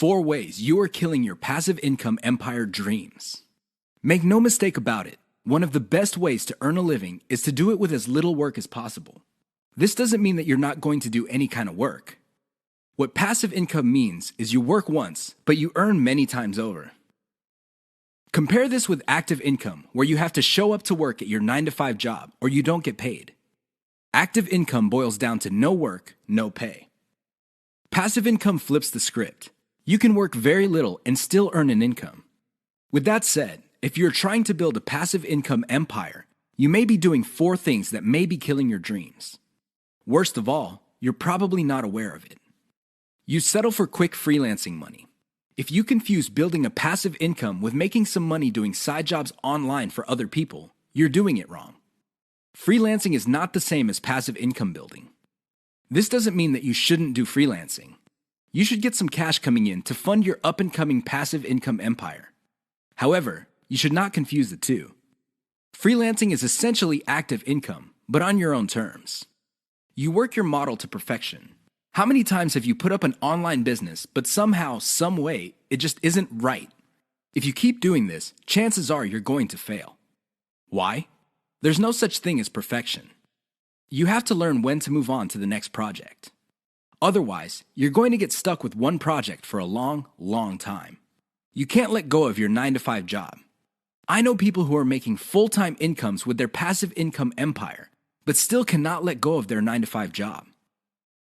4 ways you are killing your passive income empire dreams. Make no mistake about it, one of the best ways to earn a living is to do it with as little work as possible. This doesn't mean that you're not going to do any kind of work. What passive income means is you work once, but you earn many times over. Compare this with active income, where you have to show up to work at your 9-to-5 job or you don't get paid. Active income boils down to no work, no pay. Passive income flips the script. You can work very little and still earn an income. With that said, if you're trying to build a passive income empire, you may be doing 4 things that may be killing your dreams. Worst of all, you're probably not aware of it. You settle for quick freelancing money. If you confuse building a passive income with making some money doing side jobs online for other people, you're doing it wrong. Freelancing is not the same as passive income building. This doesn't mean that you shouldn't do freelancing. You should get some cash coming in to fund your up-and-coming passive income empire. However, you should not confuse the two. Freelancing is essentially active income, but on your own terms. You work your model to perfection. How many times have you put up an online business, but somehow, some way, it just isn't right? If you keep doing this, chances are you're going to fail. Why? There's no such thing as perfection. You have to learn when to move on to the next project. Otherwise, you're going to get stuck with one project for a long, long time. You can't let go of your 9-to-5 job. I know people who are making full-time incomes with their passive income empire, but still cannot let go of their 9-to-5 job.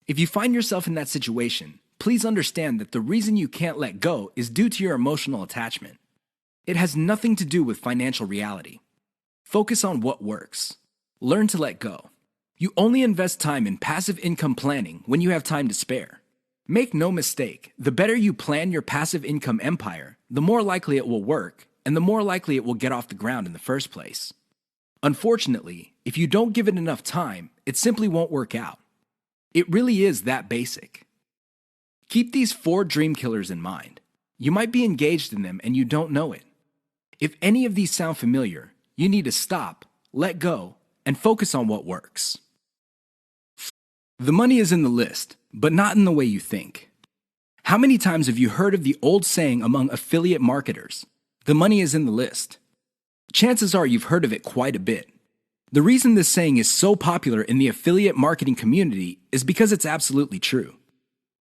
If you find yourself in that situation, please understand that the reason you can't let go is due to your emotional attachment. It has nothing to do with financial reality. Focus on what works. Learn to let go. You only invest time in passive income planning when you have time to spare. Make no mistake, the better you plan your passive income empire, the more likely it will work, and the more likely it will get off the ground in the first place. Unfortunately, if you don't give it enough time, it simply won't work out. It really is that basic. Keep these 4 dream killers in mind. You might be engaged in them and you don't know it. If any of these sound familiar, you need to stop, let go, and focus on what works. The money is in the list, but not in the way you think. How many times have you heard of the old saying among affiliate marketers, "The money is in the list"? Chances are you've heard of it quite a bit. The reason this saying is so popular in the affiliate marketing community is because it's absolutely true.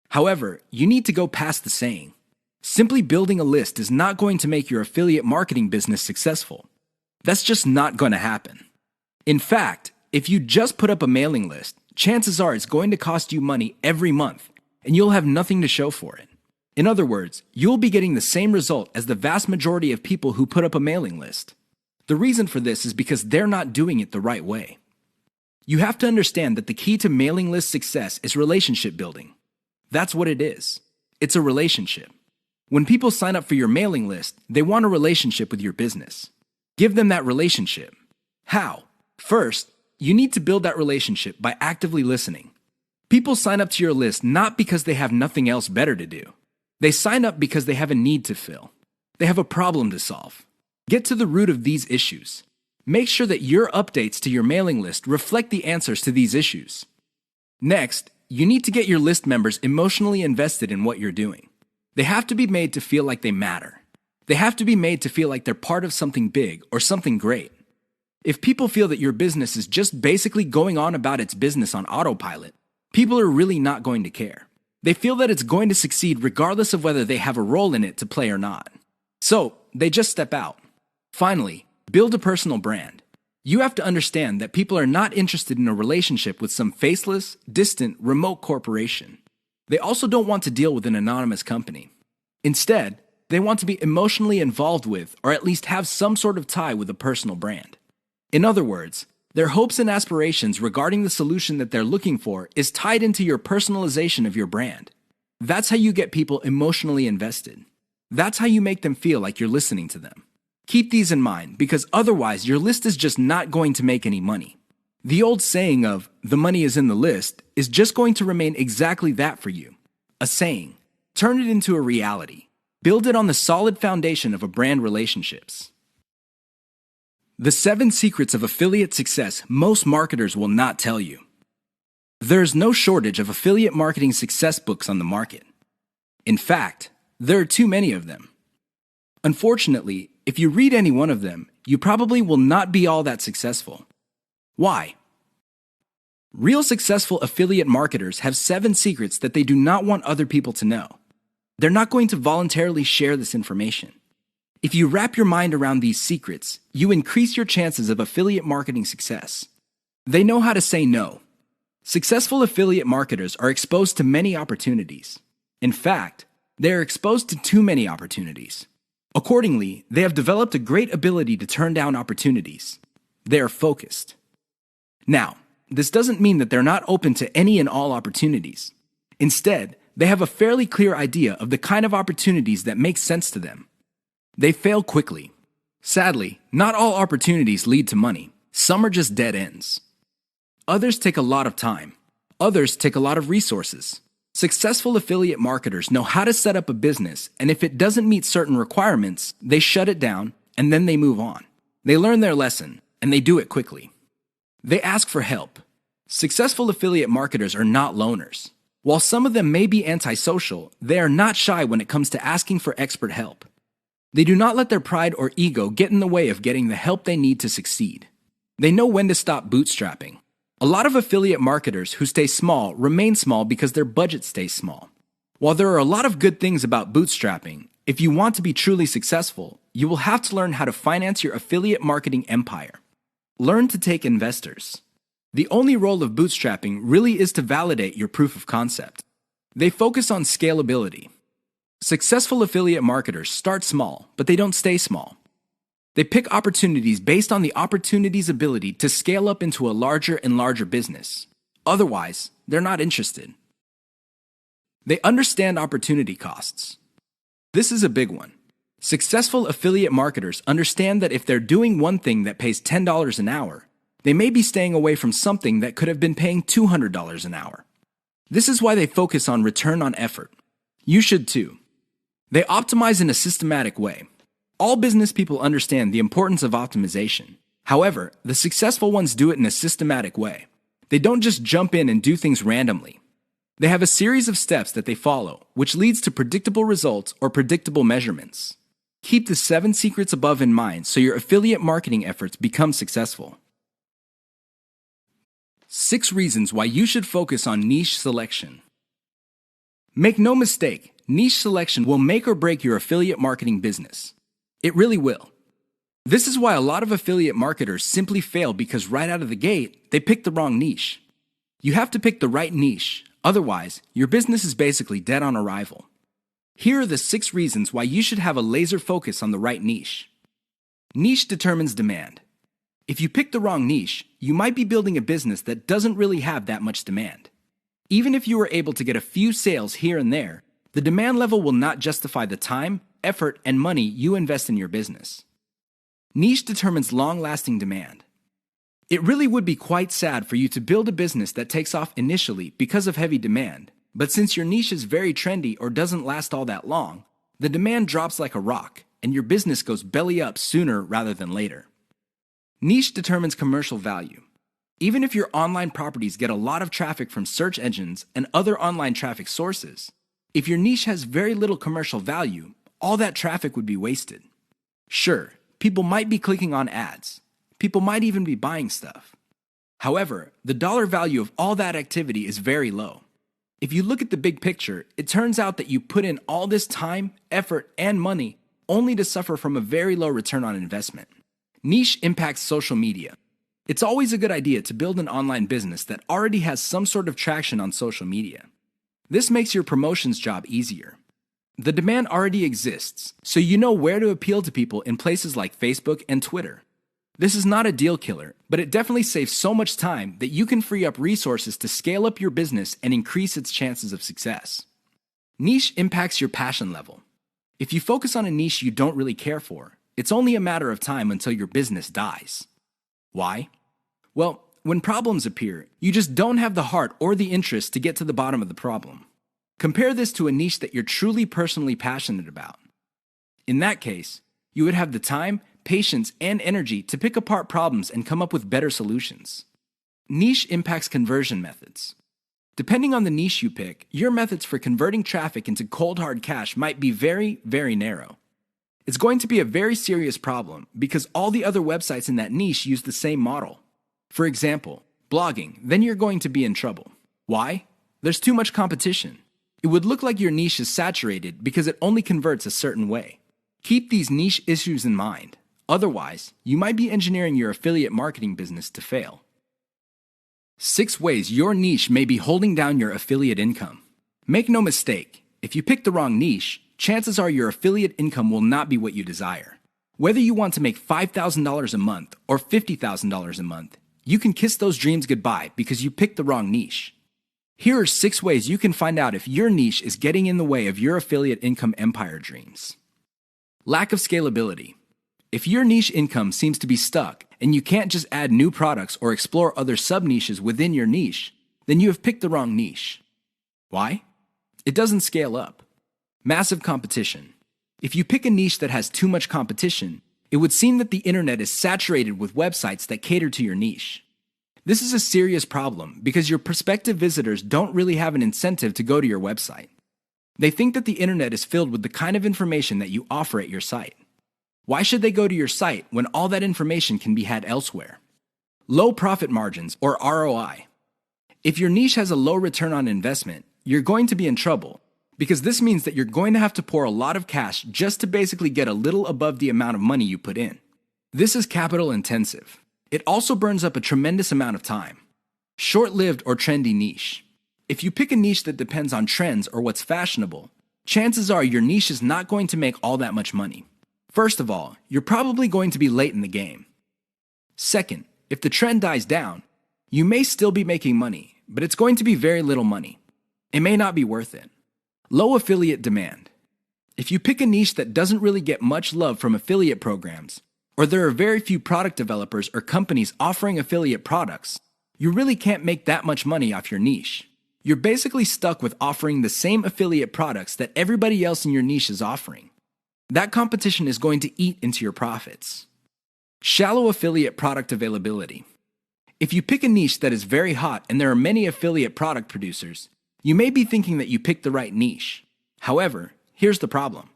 However, you need to go past the saying. Simply building a list is not going to make your affiliate marketing business successful. That's just not going to happen. In fact, if you just put up a mailing list, chances are it's going to cost you money every month, and you'll have nothing to show for it. In other words, you'll be getting the same result as the vast majority of people who put up a mailing list. The reason for this is because they're not doing it the right way. You have to understand that the key to mailing list success is relationship building. That's what it is. It's a relationship. When people sign up for your mailing list, they want a relationship with your business. Give them that relationship. How? First, you need to build that relationship by actively listening. People sign up to your list not because they have nothing else better to do. They sign up because they have a need to fill. They have a problem to solve. Get to the root of these issues. Make sure that your updates to your mailing list reflect the answers to these issues. Next, you need to get your list members emotionally invested in what you're doing. They have to be made to feel like they matter. They have to be made to feel like they're part of something big or something great. If people feel that your business is just basically going on about its business on autopilot, people are really not going to care. They feel that it's going to succeed regardless of whether they have a role in it to play or not. So, they just step out. Finally, build a personal brand. You have to understand that people are not interested in a relationship with some faceless, distant, remote corporation. They also don't want to deal with an anonymous company. Instead, they want to be emotionally involved with, or at least have some sort of tie with a personal brand. In other words, their hopes and aspirations regarding the solution that they're looking for is tied into your personalization of your brand. That's how you get people emotionally invested. That's how you make them feel like you're listening to them. Keep these in mind, because otherwise your list is just not going to make any money. The old saying of, "the money is in the list," is just going to remain exactly that for you. A saying. Turn it into a reality. Build it on the solid foundation of a brand relationships. The 7 secrets of affiliate success most marketers will not tell you. There's no shortage of affiliate marketing success books on the market. In fact, There are too many of them. Unfortunately, if you read any one of them, you probably will not be all that successful. Why? Real successful affiliate marketers have 7 secrets that they do not want other people to know. They're not going to voluntarily share this information. If you wrap your mind around these secrets, you increase your chances of affiliate marketing success. They know how to say no. Successful affiliate marketers are exposed to many opportunities. In fact, they are exposed to too many opportunities. Accordingly, they have developed a great ability to turn down opportunities. They are focused. Now, this doesn't mean that they're not open to any and all opportunities. Instead, they have a fairly clear idea of the kind of opportunities that make sense to them. They fail quickly. Sadly, not all opportunities lead to money. Some are just dead ends. Others take a lot of time. Others take a lot of resources. Successful affiliate marketers know how to set up a business, and if it doesn't meet certain requirements, they shut it down, and then they move on. They learn their lesson, and they do it quickly. They ask for help. Successful affiliate marketers are not loners. While some of them may be antisocial, they are not shy when it comes to asking for expert help. They do not let their pride or ego get in the way of getting the help they need to succeed. They know when to stop bootstrapping. A lot of affiliate marketers who stay small remain small because their budget stays small. While there are a lot of good things about bootstrapping, if you want to be truly successful, you will have to learn how to finance your affiliate marketing empire. Learn to take investors. The only role of bootstrapping really is to validate your proof of concept. They focus on scalability. Successful affiliate marketers start small, but they don't stay small. They pick opportunities based on the opportunity's ability to scale up into a larger and larger business. Otherwise, they're not interested. They understand opportunity costs. This is a big one. Successful affiliate marketers understand that if they're doing one thing that pays $10 an hour, they may be staying away from something that could have been paying $200 an hour. This is why they focus on return on effort. You should too. They optimize in a systematic way. All business people understand the importance of optimization. However, the successful ones do it in a systematic way. They don't just jump in and do things randomly. They have a series of steps that they follow, which leads to predictable results or predictable measurements. Keep the 7 secrets above in mind so your affiliate marketing efforts become successful. 6 reasons why you should focus on niche selection. Make no mistake, niche selection will make or break your affiliate marketing business. It really will. This is why a lot of affiliate marketers simply fail because right out of the gate, they pick the wrong niche. You have to pick the right niche, otherwise, your business is basically dead on arrival. Here are the 6 reasons why you should have a laser focus on the right niche. Niche determines demand. If you pick the wrong niche, you might be building a business that doesn't really have that much demand. Even if you were able to get a few sales here and there, the demand level will not justify the time, effort, and money you invest in your business. Niche determines long-lasting demand. It really would be quite sad for you to build a business that takes off initially because of heavy demand, but since your niche is very trendy or doesn't last all that long, the demand drops like a rock, and your business goes belly up sooner rather than later. Niche determines commercial value. Even if your online properties get a lot of traffic from search engines and other online traffic sources, if your niche has very little commercial value, all that traffic would be wasted. Sure, people might be clicking on ads. People might even be buying stuff. However, the dollar value of all that activity is very low. If you look at the big picture, it turns out that you put in all this time, effort, and money only to suffer from a very low return on investment. Niche impacts social media. It's always a good idea to build an online business that already has some sort of traction on social media. This makes your promotions job easier. The demand already exists, so you know where to appeal to people in places like Facebook and Twitter. This is not a deal killer, but it definitely saves so much time that you can free up resources to scale up your business and increase its chances of success. Niche impacts your passion level. If you focus on a niche you don't really care for, it's only a matter of time until your business dies. Why? Well, when problems appear, you just don't have the heart or the interest to get to the bottom of the problem. Compare this to a niche that you're truly personally passionate about. In that case, you would have the time, patience, and energy to pick apart problems and come up with better solutions. Niche impacts conversion methods. Depending on the niche you pick, your methods for converting traffic into cold hard cash might be very, very narrow. It's going to be a very serious problem because all the other websites in that niche use the same model. For example, blogging, then you're going to be in trouble. Why? There's too much competition. It would look like your niche is saturated because it only converts a certain way. Keep these niche issues in mind. Otherwise, you might be engineering your affiliate marketing business to fail. 6 ways your niche may be holding down your affiliate income. Make no mistake, if you pick the wrong niche, chances are your affiliate income will not be what you desire. Whether you want to make $5,000 a month or $50,000 a month, you can kiss those dreams goodbye because you picked the wrong niche. Here are 6 ways you can find out if your niche is getting in the way of your affiliate income empire dreams. Lack of scalability. If your niche income seems to be stuck and you can't just add new products or explore other sub-niches within your niche, then you have picked the wrong niche. Why? It doesn't scale up. Massive competition. If you pick a niche that has too much competition, it would seem that the internet is saturated with websites that cater to your niche. This is a serious problem because your prospective visitors don't really have an incentive to go to your website. They think that the internet is filled with the kind of information that you offer at your site. Why should they go to your site when all that information can be had elsewhere? Low profit margins, or ROI. If your niche has a low return on investment, you're going to be in trouble because this means that you're going to have to pour a lot of cash just to basically get a little above the amount of money you put in. This is capital intensive. It also burns up a tremendous amount of time. Short-lived or trendy niche. If you pick a niche that depends on trends or what's fashionable, chances are your niche is not going to make all that much money. First of all, you're probably going to be late in the game. Second, if the trend dies down, you may still be making money, but it's going to be very little money. It may not be worth it. Low affiliate demand. If you pick a niche that doesn't really get much love from affiliate programs, or there are very few product developers or companies offering affiliate products, you really can't make that much money off your niche. You're basically stuck with offering the same affiliate products that everybody else in your niche is offering. That competition is going to eat into your profits. Shallow affiliate product availability. If you pick a niche that is very hot and there are many affiliate product producers, you may be thinking that you picked the right niche. However, here's the problem.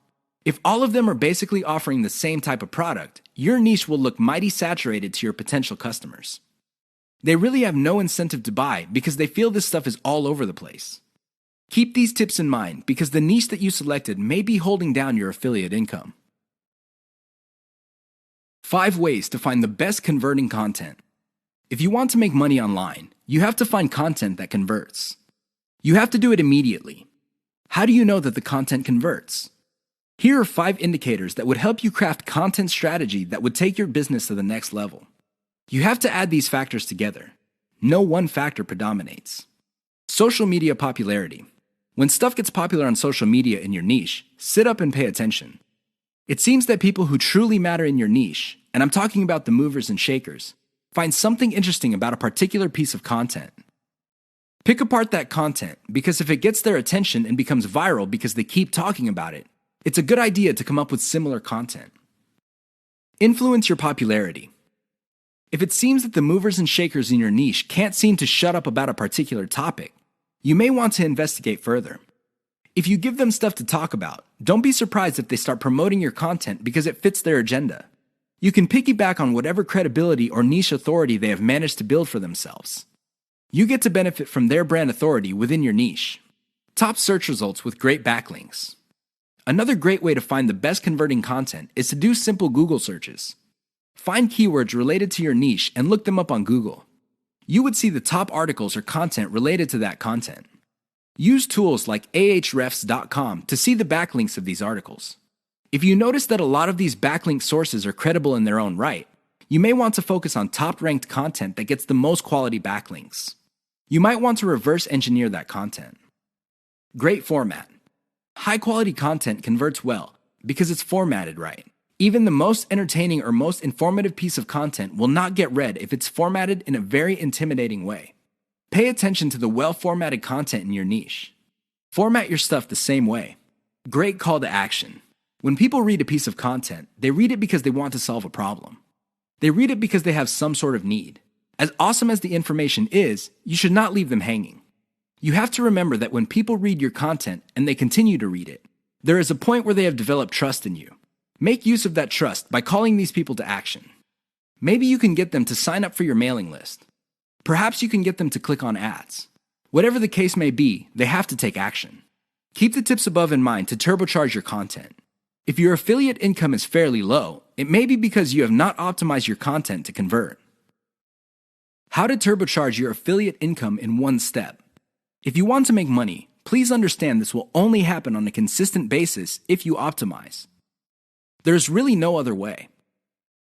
If all of them are basically offering the same type of product, your niche will look mighty saturated to your potential customers. They really have no incentive to buy because they feel this stuff is all over the place. Keep these tips in mind because the niche that you selected may be holding down your affiliate income. 5 ways to find the best converting content. If you want to make money online, you have to find content that converts. You have to do it immediately. How do you know that the content converts? Here are 5 indicators that would help you craft content strategy that would take your business to the next level. You have to add these factors together. No one factor predominates. Social media popularity. When stuff gets popular on social media in your niche, sit up and pay attention. It seems that people who truly matter in your niche, and I'm talking about the movers and shakers, find something interesting about a particular piece of content. Pick apart that content because if it gets their attention and becomes viral because they keep talking about it, it's a good idea to come up with similar content. Influence your popularity. If it seems that the movers and shakers in your niche can't seem to shut up about a particular topic, you may want to investigate further. If you give them stuff to talk about, don't be surprised if they start promoting your content because it fits their agenda. You can piggyback on whatever credibility or niche authority they have managed to build for themselves. You get to benefit from their brand authority within your niche. Top search results with great backlinks. Another great way to find the best converting content is to do simple Google searches. Find keywords related to your niche and look them up on Google. You would see the top articles or content related to that content. Use tools like ahrefs.com to see the backlinks of these articles. If you notice that a lot of these backlink sources are credible in their own right, you may want to focus on top-ranked content that gets the most quality backlinks. You might want to reverse engineer that content. Great format. High-quality content converts well because it's formatted right. Even the most entertaining or most informative piece of content will not get read if it's formatted in a very intimidating way. Pay attention to the well-formatted content in your niche. Format your stuff the same way. Great call to action. When people read a piece of content, they read it because they want to solve a problem. They read it because they have some sort of need. As awesome as the information is, you should not leave them hanging. You have to remember that when people read your content and they continue to read it, there is a point where they have developed trust in you. Make use of that trust by calling these people to action. Maybe you can get them to sign up for your mailing list. Perhaps you can get them to click on ads. Whatever the case may be, they have to take action. Keep the tips above in mind to turbocharge your content. If your affiliate income is fairly low, it may be because you have not optimized your content to convert. How to turbocharge your affiliate income in one step. If you want to make money, please understand this will only happen on a consistent basis if you optimize. There's really no other way.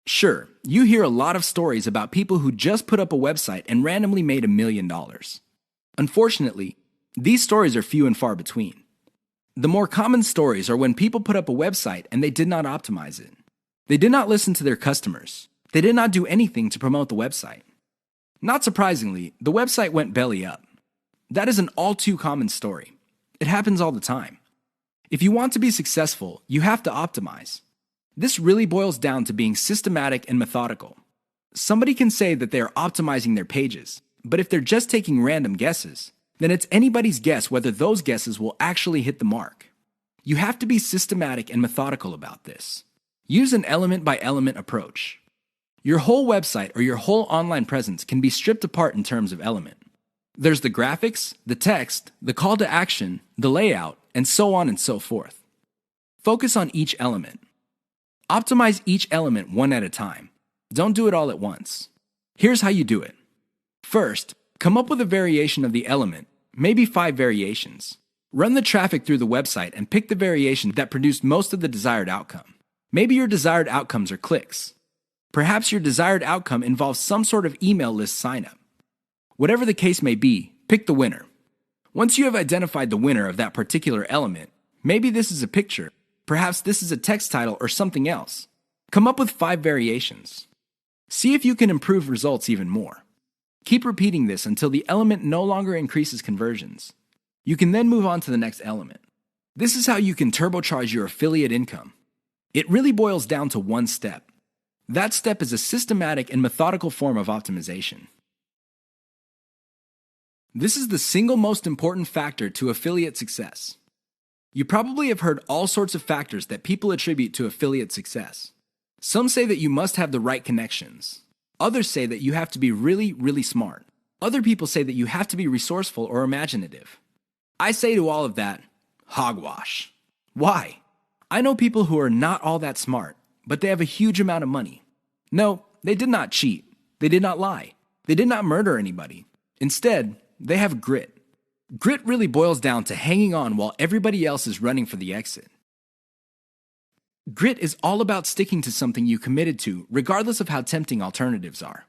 Sure, you hear a lot of stories about people who just put up a website and randomly made $1 million. Unfortunately, these stories are few and far between. The more common stories are when people put up a website and they did not optimize it. They did not listen to their customers. They did not do anything to promote the website. Not surprisingly, the website went belly up. That is an all too common story. It happens all the time. If you want to be successful, you have to optimize. This really boils down to being systematic and methodical. Somebody can say that they are optimizing their pages, but if they're just taking random guesses, then it's anybody's guess whether those guesses will actually hit the mark. You have to be systematic and methodical about this. Use an element-by-element approach. Your whole website or your whole online presence can be stripped apart in terms of element. There's the graphics, the text, the call to action, the layout, and so on and so forth. Focus on each element. Optimize each element one at a time. Don't do it all at once. Here's how you do it. First, come up with a variation of the element, maybe 5 variations. Run the traffic through the website and pick the variation that produced most of the desired outcome. Maybe your desired outcomes are clicks. Perhaps your desired outcome involves some sort of email list signup. Whatever the case may be, pick the winner. Once you have identified the winner of that particular element, maybe this is a picture, perhaps this is a text title or something else. Come up with 5 variations. See if you can improve results even more. Keep repeating this until the element no longer increases conversions. You can then move on to the next element. This is how you can turbocharge your affiliate income. It really boils down to one step. That step is a systematic and methodical form of optimization. This is the single most important factor to affiliate success. You probably have heard all sorts of factors that people attribute to affiliate success. Some say that you must have the right connections. Others say that you have to be really, really smart. Other people say that you have to be resourceful or imaginative. I say to all of that, hogwash. Why? I know people who are not all that smart, but they have a huge amount of money. No, they did not cheat. They did not lie. They did not murder anybody. Instead, they have grit. Grit really boils down to hanging on while everybody else is running for the exit. Grit is all about sticking to something you committed to, regardless of how tempting alternatives are.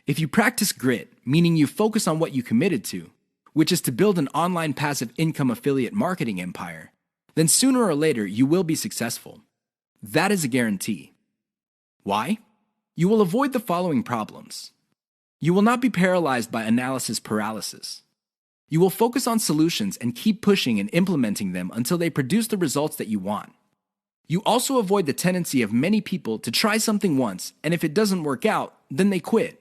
If you practice grit, meaning you focus on what you committed to, which is to build an online passive income affiliate marketing empire, then sooner or later you will be successful. That is a guarantee. Why? You will avoid the following problems. You will not be paralyzed by analysis paralysis. You will focus on solutions and keep pushing and implementing them until they produce the results that you want. You also avoid the tendency of many people to try something once, and if it doesn't work out, then they quit.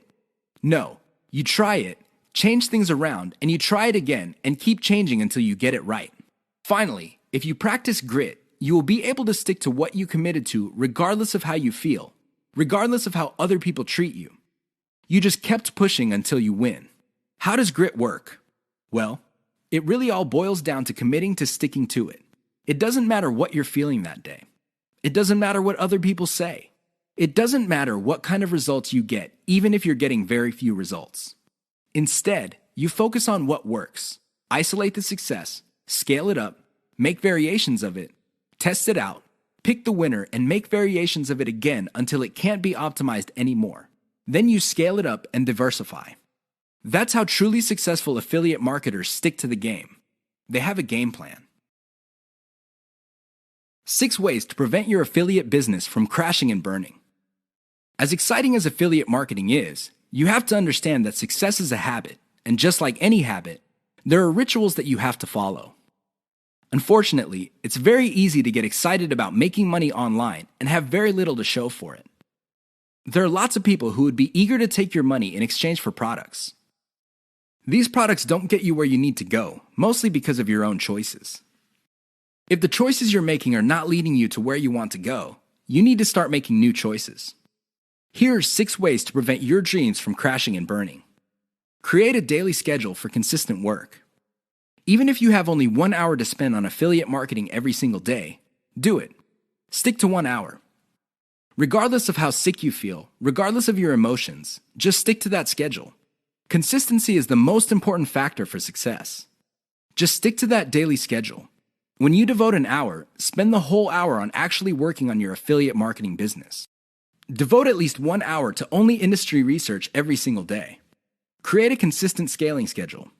No, you try it, change things around, and you try it again and keep changing until you get it right. Finally, if you practice grit, you will be able to stick to what you committed to regardless of how you feel, regardless of how other people treat you. You just kept pushing until you win. How does grit work? Well, it really all boils down to committing to sticking to it. It doesn't matter what you're feeling that day. It doesn't matter what other people say. It doesn't matter what kind of results you get, even if you're getting very few results. Instead, you focus on what works. Isolate the success, scale it up, make variations of it, test it out, pick the winner, and make variations of it again until it can't be optimized anymore. Then you scale it up and diversify. That's how truly successful affiliate marketers stick to the game. They have a game plan. 6 ways to prevent your affiliate business from crashing and burning. As exciting as affiliate marketing is, you have to understand that success is a habit, and just like any habit, there are rituals that you have to follow. Unfortunately, it's very easy to get excited about making money online and have very little to show for it. There are lots of people who would be eager to take your money in exchange for products. These products don't get you where you need to go, mostly because of your own choices. If the choices you're making are not leading you to where you want to go, you need to start making new choices. Here are 6 ways to prevent your dreams from crashing and burning. Create a daily schedule for consistent work. Even if you have only 1 hour to spend on affiliate marketing every single day, do it. Stick to 1 hour. Regardless of how sick you feel, regardless of your emotions, just stick to that schedule. Consistency is the most important factor for success. Just stick to that daily schedule. When you devote an hour, spend the whole hour on actually working on your affiliate marketing business. Devote at least 1 hour to only industry research every single day. Create a consistent scaling schedule.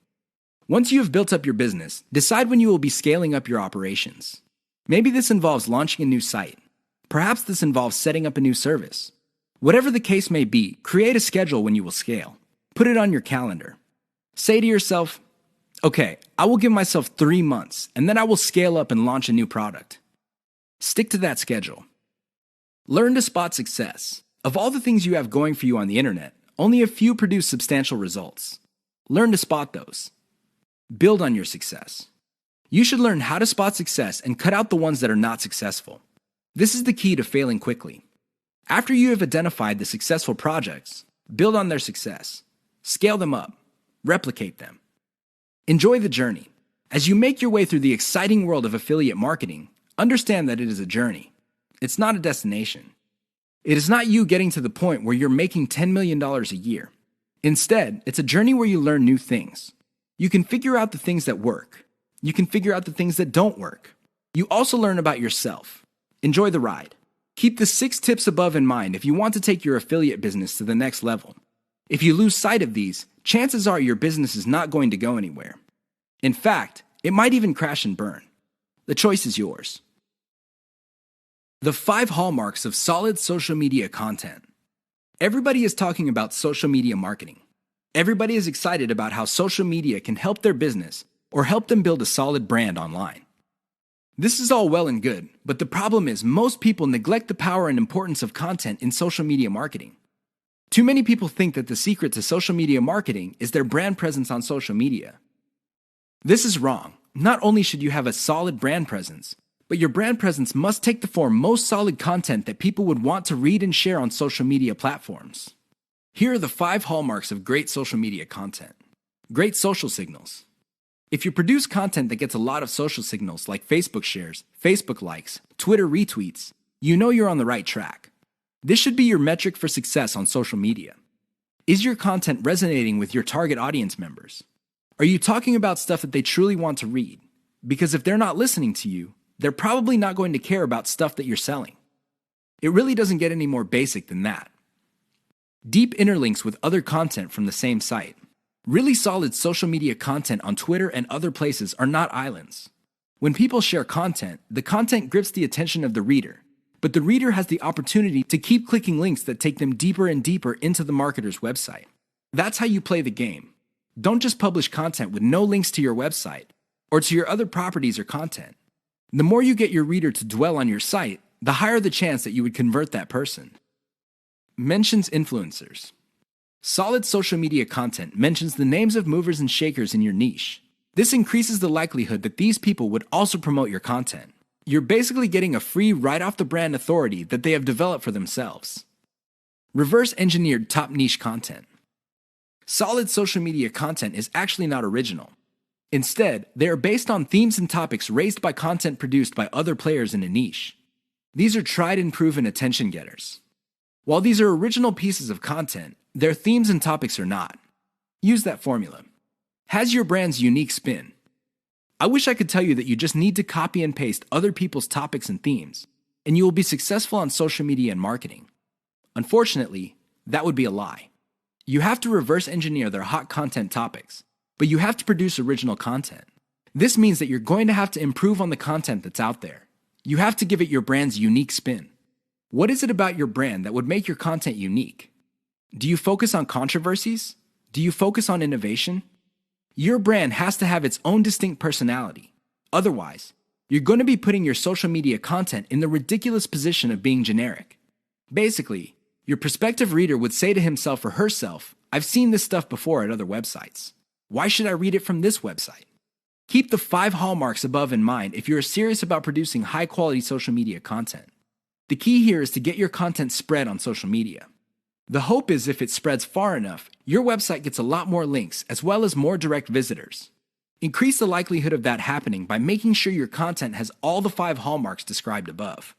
Once you have built up your business, decide when you will be scaling up your operations. Maybe this involves launching a new site. Perhaps this involves setting up a new service. Whatever the case may be, create a schedule when you will scale. Put it on your calendar. Say to yourself, okay, I will give myself 3 months, and then I will scale up and launch a new product. Stick to that schedule. Learn to spot success. Of all the things you have going for you on the internet, only a few produce substantial results. Learn to spot those. Build on your success. You should learn how to spot success and cut out the ones that are not successful. This is the key to failing quickly. After you have identified the successful projects, build on their success. Scale them up. Replicate them. Enjoy the journey. As you make your way through the exciting world of affiliate marketing, understand that it is a journey. It's not a destination. It is not you getting to the point where you're making $10 million a year. Instead, it's a journey where you learn new things. You can figure out the things that work. You can figure out the things that don't work. You also learn about yourself. Enjoy the ride. Keep the 6 tips above in mind if you want to take your affiliate business to the next level. If you lose sight of these, chances are your business is not going to go anywhere. In fact, it might even crash and burn. The choice is yours. The 5 hallmarks of solid social media content. Everybody is talking about social media marketing. Everybody is excited about how social media can help their business or help them build a solid brand online. This is all well and good, but the problem is most people neglect the power and importance of content in social media marketing. Too many people think that the secret to social media marketing is their brand presence on social media. This is wrong. Not only should you have a solid brand presence, but your brand presence must take the form most solid content that people would want to read and share on social media platforms. Here are the 5 hallmarks of great social media content. Great social signals. If you produce content that gets a lot of social signals like Facebook shares, Facebook likes, Twitter retweets, you know you're on the right track. This should be your metric for success on social media. Is your content resonating with your target audience members? Are you talking about stuff that they truly want to read? Because if they're not listening to you, they're probably not going to care about stuff that you're selling. It really doesn't get any more basic than that. Deep interlinks with other content from the same site. Really solid social media content on Twitter and other places are not islands. When people share content, the content grips the attention of the reader, but the reader has the opportunity to keep clicking links that take them deeper and deeper into the marketer's website. That's how you play the game. Don't just publish content with no links to your website or to your other properties or content. The more you get your reader to dwell on your site, the higher the chance that you would convert that person. Mentions influencers. Solid social media content mentions the names of movers and shakers in your niche. This increases the likelihood that these people would also promote your content. You're basically getting a free right-off-the-brand authority that they have developed for themselves. Reverse-engineered top niche content. Solid social media content is actually not original. Instead, they are based on themes and topics raised by content produced by other players in a niche. These are tried and proven attention getters. While these are original pieces of content, their themes and topics are not. Use that formula. Has your brand's unique spin. I wish I could tell you that you just need to copy and paste other people's topics and themes, and you will be successful on social media and marketing. Unfortunately, that would be a lie. You have to reverse engineer their hot content topics, but you have to produce original content. This means that you're going to have to improve on the content that's out there. You have to give it your brand's unique spin. What is it about your brand that would make your content unique? Do you focus on controversies? Do you focus on innovation? Your brand has to have its own distinct personality. Otherwise, you're going to be putting your social media content in the ridiculous position of being generic. Basically, your prospective reader would say to himself or herself, I've seen this stuff before at other websites. Why should I read it from this website? Keep the 5 hallmarks above in mind if you're serious about producing high-quality social media content. The key here is to get your content spread on social media. The hope is if it spreads far enough, your website gets a lot more links as well as more direct visitors. Increase the likelihood of that happening by making sure your content has all the 5 hallmarks described above.